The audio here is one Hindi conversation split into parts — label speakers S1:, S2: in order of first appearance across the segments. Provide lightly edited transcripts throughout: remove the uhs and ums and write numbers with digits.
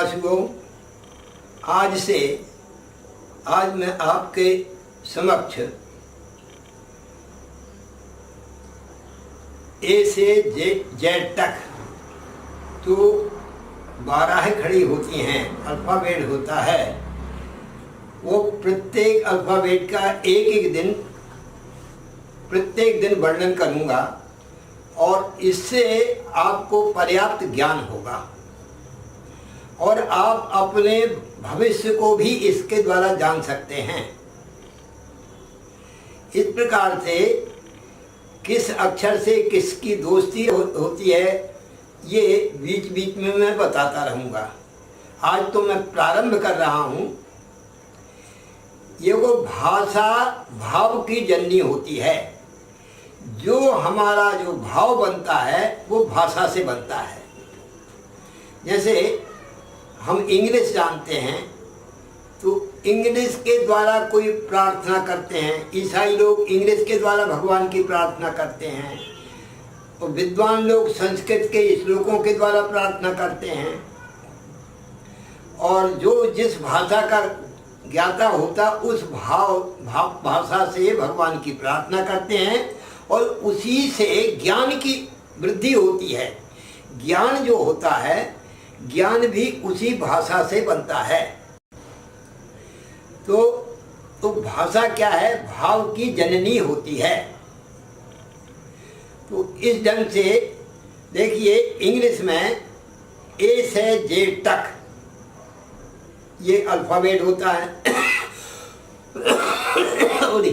S1: जिज्ञासुओं, आज मैं आपके समक्ष ए से जेड तक तो 12 खड़ी होती हैं, अल्फ़ाबेट होता है। वो प्रत्येक अल्फ़ाबेट का प्रत्येक दिन वर्णन करूँगा और इससे आपको पर्याप्त ज्ञान होगा और आप अपने भविष्य को भी इसके द्वारा जान सकते हैं। इस प्रकार से किस अक्षर से किसकी दोस्ती होती है ये बीच बीच में मैं बताता रहूँगा। आज तो मैं प्रारंभ कर रहा हूँ। ये वो भाषा भाव की जननी होती है। जो हमारा जो भाव बनता है वो भाषा से बनता है। जैसे हम इंग्लिश जानते हैं तो इंग्लिश के द्वारा कोई प्रार्थना करते हैं। ईसाई लोग इंग्लिश के द्वारा भगवान की प्रार्थना करते हैं और विद्वान लोग संस्कृत के श्लोकों के द्वारा प्रार्थना करते हैं। और जो जिस भाषा का ज्ञाता होता उस भाषा से भगवान की प्रार्थना करते हैं और उसी से ज्ञान की वृद्धि होती है। ज्ञान जो होता है, ज्ञान भी उसी भाषा से बनता है। तो भाषा क्या है? भाव की जननी होती है। तो इस ढंग से देखिए, इंग्लिश में ए से जेड तक ये अल्फ़ाबेट होता है और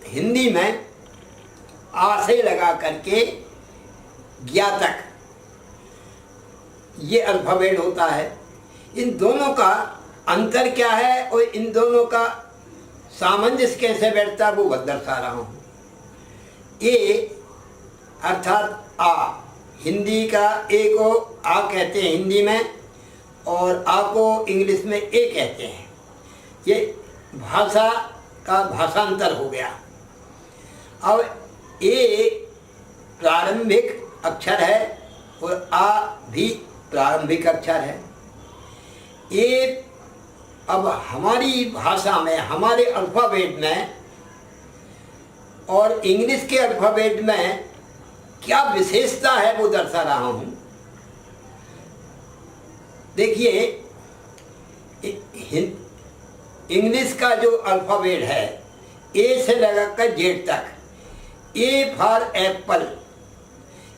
S1: हिंदी में आ से लगा करके ज्ञा तक ये अल्फ़ाबेट होता है। इन दोनों का अंतर क्या है और इन दोनों का सामंजस्य कैसे बैठता है वो दर्शा रहा हूँ। ए अर्थात आ, हिंदी का ए को आ कहते हैं हिंदी में और आ को इंग्लिश में ए कहते हैं। ये भाषा का भाषांतर हो गया। अब ए प्रारंभिक अक्षर है और आ भी प्रारंभिक अक्षर है। ए अब हमारी भाषा में, हमारे अल्फ़ाबेट में और इंग्लिश के अल्फ़ाबेट में क्या विशेषता है वो दर्शा रहा हूँ। देखिए, इंग्लिश का जो अल्फ़ाबेट है ए से लगाकर जेड तक, ए फॉर एप्पल,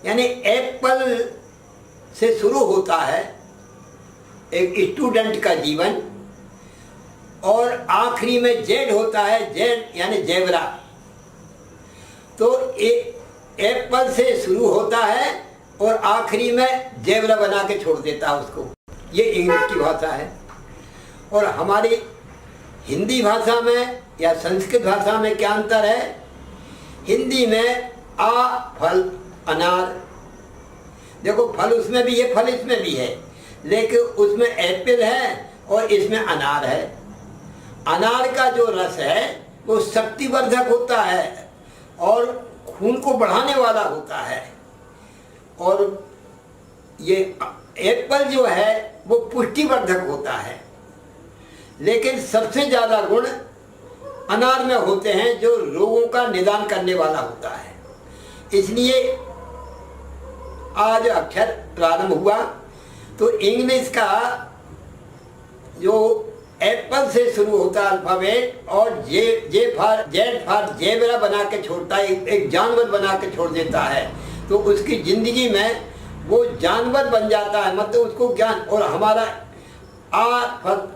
S1: यानी एप्पल से शुरू होता है एक स्टूडेंट का जीवन और आखिरी में जेड होता है, जेड यानी जेबरा। तो एप्पल से शुरू होता है और आखिरी में जेबरा बना के छोड़ देता है उसको। ये इंग्लिश की भाषा है। और हमारी हिंदी भाषा में या संस्कृत भाषा में क्या अंतर है? हिंदी में आ फल अनार, देखो फल उसमें भी है, फल इसमें भी है, लेकिन उसमें एप्पल है और इसमें अनार है। अनार का जो रस है वो शक्तिवर्धक होता है और खून को बढ़ाने वाला होता है। और ये एप्पल जो है वो पुष्टिवर्धक होता है। लेकिन सबसे ज़्यादा गुण अनार में होते हैं जो रोगों का निदान करने वाला होता है। इसलिए आज अक्षर प्रारंभ हुआ तो इंग्लिश का जो एप्पल से शुरू होता है अल्फ़ाबेट और जेड फॉर जेबरा बना के छोड़ता है, एक जानवर बना के छोड़ देता है, तो उसकी ज़िंदगी में वो जानवर बन जाता है, मतलब उसको ज्ञान। और हमारा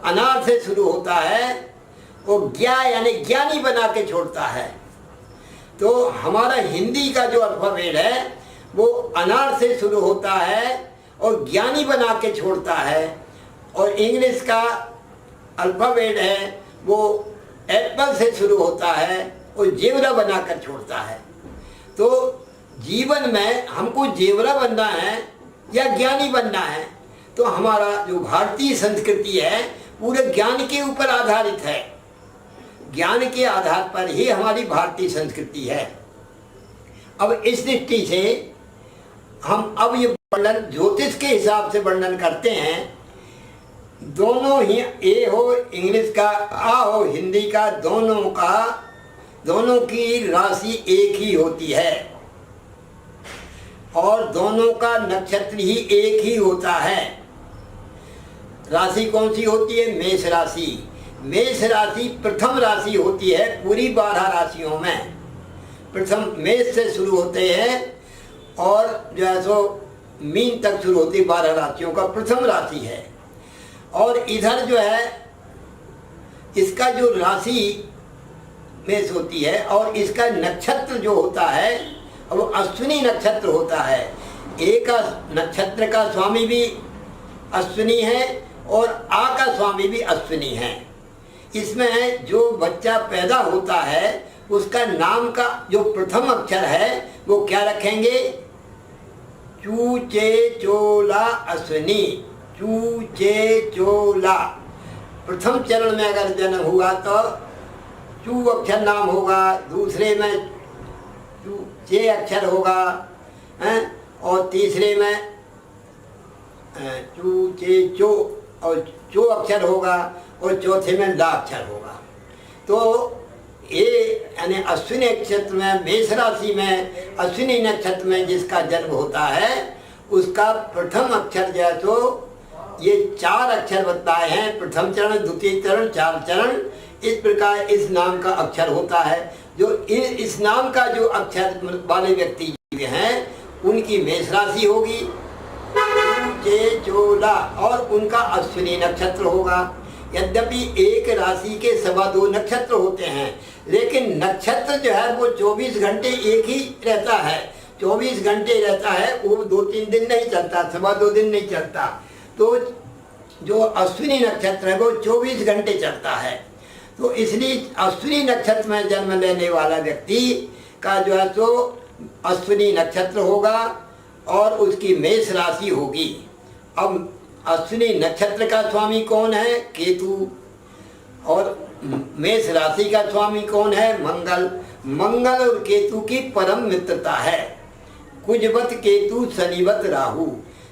S1: अनार से शुरू होता है वो ज्ञा यानी ज्ञानी बना के छोड़ता है। तो हमारा हिंदी का जो अल्फ़ाबेट है वो अनार से शुरू होता है और ज्ञानी बना के छोड़ता है। और इंग्लिश का अल्फ़ाबेट है वो एप्पल से शुरू होता है और जेवरा बनाकर छोड़ता है। तो जीवन में हमको जेवरा बनना है या ज्ञानी बनना है, तो हमारा जो भारतीय संस्कृति है पूरे ज्ञान के ऊपर आधारित है। ज्ञान के आधार पर ही हमारी भारतीय संस्कृति है। अब इस दृष्टि से हम अब ये वर्णन ज्योतिष के हिसाब से वर्णन करते हैं दोनों ही, ए हो इंग्लिश का, आ हो हिंदी का, दोनों की राशि एक ही होती है और दोनों का नक्षत्र ही एक ही होता है। राशि कौन सी होती है? मेष राशि। मेष राशि प्रथम राशि होती है पूरी 12 राशियों में। प्रथम मेष से शुरू होते हैं और जो है सो मीन तक शुरू होती 12 राशियों का प्रथम राशि है। और इधर जो है इसका जो राशि मेष होती है और इसका नक्षत्र जो होता है वो अश्विनी नक्षत्र होता है। एक का नक्षत्र का स्वामी भी अश्विनी है और आ का स्वामी भी अश्विनी है। इसमें जो बच्चा पैदा होता है उसका नाम का जो प्रथम अक्षर है वो क्या रखेंगे? चू चे चोला अश्विनी, चू चे चोला। प्रथम चरण में अगर जन्म हुआ तो चू अक्षर नाम होगा, दूसरे में चू चे अक्षर होगा और तीसरे में चू चे चो और चो अक्षर होगा और चौथे में ला अक्षर होगा। तो ये यानी अश्विनी नक्षत्र में, मेष राशि में अश्विनी नक्षत्र में जिसका जन्म होता है उसका प्रथम अक्षर जो है तो ये 4 अक्षर बताए हैं। प्रथम चरण, द्वितीय चरण, 4 चरण, इस प्रकार इस नाम का अक्षर होता है। जो इस नाम का जो अक्षर वाले व्यक्ति हैं उनकी मेष राशि होगी चे चोला और उनका अश्विनी नक्षत्र होगा। यद्यपि एक राशि के 2.25 नक्षत्र होते हैं लेकिन नक्षत्र जो है वो 24 घंटे एक ही रहता है। 24 घंटे रहता है, वो 2-3 दिन नहीं चलता, 2.25 दिन नहीं चलता। तो जो अश्विनी नक्षत्र है वो 24 घंटे चलता है। तो इसलिए अश्विनी नक्षत्र में जन्म लेने वाला व्यक्ति का जो है तो अश्विनी नक्षत्र होगा और उसकी मेष राशि होगी। अब अश्विनी नक्षत्र का स्वामी कौन है? केतु। और मेष राशि का स्वामी कौन है? मंगल। मंगल और केतु की परम मित्रता है। कुजवत केतु शनिवत राहु।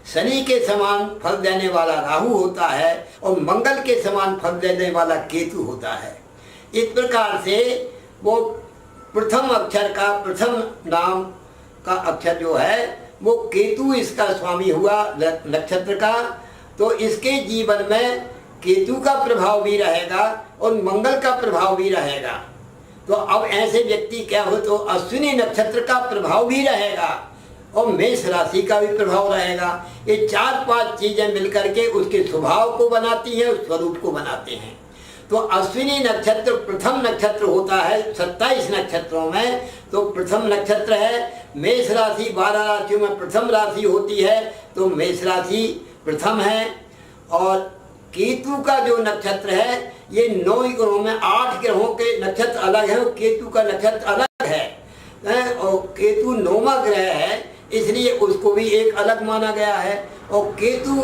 S1: शनि के समान फल देने वाला राहु होता है और मंगल के समान फल देने वाला केतु होता है। इस प्रकार से वो प्रथम अक्षर का, प्रथम नाम का अक्षर जो है वो केतु इसका स्वामी हुआ नक्षत्र का। तो इसके जीवन में केतु का प्रभाव भी रहेगा और मंगल का प्रभाव भी रहेगा। तो अब ऐसे व्यक्ति क्या हो तो अश्विनी नक्षत्र का प्रभाव भी रहेगा और मेष राशि का भी प्रभाव रहेगा। ये 4-5 चीजें मिलकर के उसके स्वभाव को बनाती हैं, उस स्वरूप को बनाते हैं। तो अश्विनी नक्षत्र प्रथम नक्षत्र होता है 27 नक्षत्रों में। तो प्रथम नक्षत्र है मेष राशि, 12 राशियों में प्रथम राशि होती है तो मेष राशि प्रथम है। और केतु का जो नक्षत्र है ये 9 ग्रहों में 8 ग्रहों के नक्षत्र अलग है और केतु का नक्षत्र अलग है और केतु 9वां ग्रह है इसलिए उसको भी एक अलग माना गया है। और केतु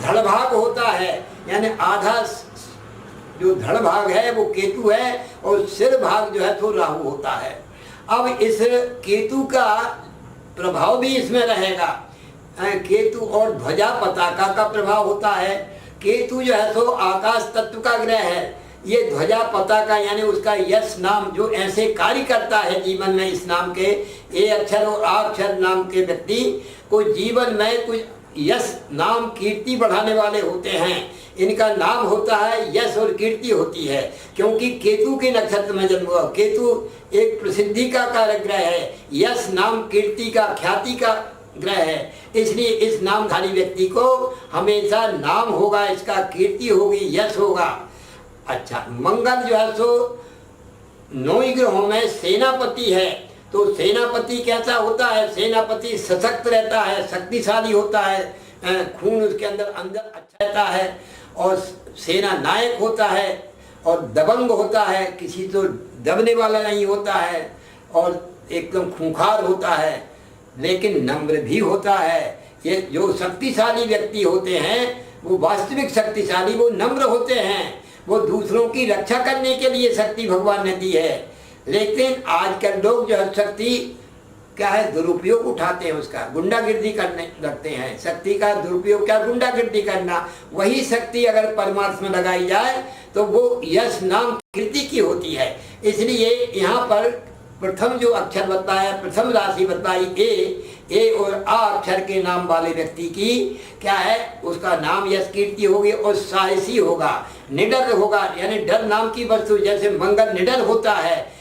S1: धड़ भाग होता है यानी आधा जो धड़ भाग है वो केतु है और सिर भाग जो है तो राहु होता है। अब इस केतु का प्रभाव भी इसमें रहेगा। केतु और ध्वजा पताका का प्रभाव होता है। केतु जो है तो आकाश तत्व का ग्रह है। ये ध्वजा पताका यानी उसका यश नाम जो ऐसे कार्य करता है जीवन में, इस नाम के ए अक्षर और आ अक्षर नाम के व्यक्ति को जीवन में कुछ यश नाम कीर्ति बढ़ाने वाले होते हैं। इनका नाम होता है, यश और कीर्ति होती है क्योंकि केतु के नक्षत्र में जन्म हुआ। केतु एक प्रसिद्धि का कारक ग्रह है, यश नाम कीर्ति का, ख्याति का ग्रह है। इसलिए इस नामधारी व्यक्ति को हमेशा नाम होगा, इसका कीर्ति होगी, यश होगा। अच्छा, मंगल जो है सो 9 ग्रहों में सेनापति है। तो सेनापति कैसा होता है? सेनापति सशक्त रहता है, शक्तिशाली होता है, खून उसके अंदर अच्छा रहता है और सेना नायक होता है और दबंग होता है, किसी तो दबने वाला नहीं होता है और एकदम खूंखार होता है लेकिन नम्र भी होता है। ये जो शक्तिशाली व्यक्ति होते हैं वो वास्तविक शक्तिशाली, वो नम्र होते हैं, वो दूसरों की रक्षा करने के लिए शक्ति भगवान ने दी है। लेकिन आजकल लोग जो है शक्ति क्या है, दुरुपयोग उठाते हैं उसका, गुंडागिर्दी करने लगते हैं। शक्ति का दुरुपयोग क्या, गुंडागिर्दी करना। वही शक्ति अगर परमार्थ में लगाई जाए तो वो यश नाम कीर्ति की होती है। इसलिए यहाँ पर प्रथम जो अक्षर बताया, प्रथम राशि बताई ए और आ अक्षर के नाम वाले व्यक्ति की क्या है, उसका नाम यश कीर्ति होगी और साहसी होगा, निडर होगा। यानी डर नाम की वस्तु, जैसे मंगल निडर होता है,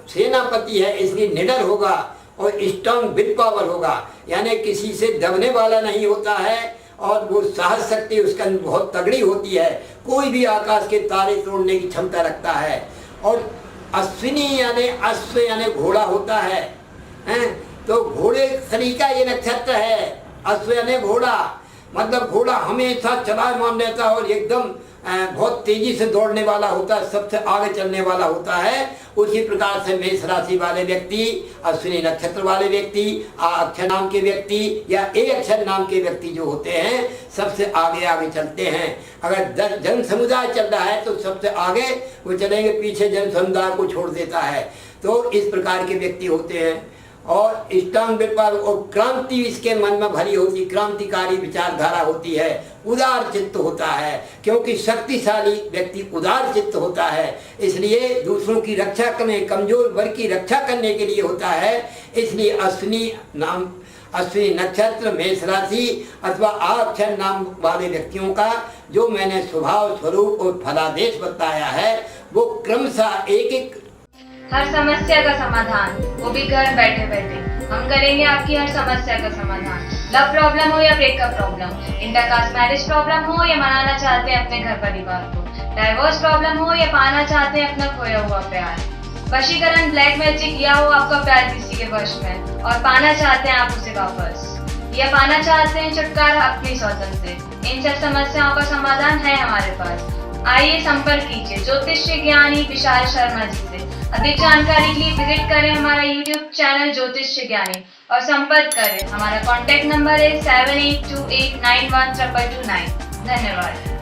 S1: सेनापति है इसलिए निडर होगा और स्ट्रांग विल पावर होगा, यानी किसी से दबने वाला नहीं होता है और वो साहस शक्ति उसके अंदर बहुत तगड़ी होती है। कोई भी आकाश के तारे तोड़ने की क्षमता रखता है। और अश्विनी यानी अश्व यानी घोड़ा होता है, हैं? तो घोड़े तरीका ये नक्षत्र है। अश्व यानी घोड़ा, मतलब घोड़ा हमेशा चलायमान रहता है और एकदम बहुत तेजी से दौड़ने वाला होता है, सबसे आगे चलने वाला होता है। उसी प्रकार से मेष राशि वाले व्यक्ति, अश्विनी नक्षत्र वाले व्यक्ति, आ अक्षर नाम के व्यक्ति या ए अक्षर नाम के व्यक्ति जो होते हैं सबसे आगे आगे चलते हैं। अगर 10 जन समुदाय चल रहा है तो सबसे आगे वो चलेंगे, पीछे जन समुदाय को छोड़ देता है। तो इस प्रकार के व्यक्ति होते हैं। और स्ट्रांग व्यापार और क्रांति इसके मन में भरी होती, क्रांतिकारी विचारधारा होती है, उदार चित्त होता है, क्योंकि शक्तिशाली व्यक्ति उदार चित्त होता है। इसलिए दूसरों की रक्षा करने, कमजोर वर्ग की रक्षा करने के लिए होता है। इसलिए अश्विनी नक्षत्र, मेष राशि अथवा आ अक्षर नाम वाले व्यक्तियों का जो मैंने स्वभाव, स्वरूप और फलादेश बताया है वो क्रमशः एक एक
S2: हर समस्या का समाधान, वो भी घर बैठे बैठे। हम करेंगे आपकी हर समस्या का समाधान। लव प्रॉब्लम हो या breakup problem, intercaste marriage problem हो या मनाना चाहते हैं अपने घर परिवार को, डाइवोर्स प्रॉब्लम हो या पाना चाहते हैं अपना खोया हुआ प्यार, वशीकरण, ब्लैक मैजिक या हो आपका प्यार किसी के वश में और पाना चाहते हैं आप उसे वापस, या पाना चाहते हैं छुटकारा अपनी स्वतंत्र से। इन सब समस्याओं का समाधान है हमारे पास। आइए संपर्क कीजिए ज्योतिष ज्ञानी विशाल शर्मा जी से। अधिक जानकारी के लिए विजिट करें हमारा YouTube चैनल ज्योतिष ज्ञानी और संपर्क करें। हमारा कॉन्टैक्ट नंबर है 7828912229। धन्यवाद।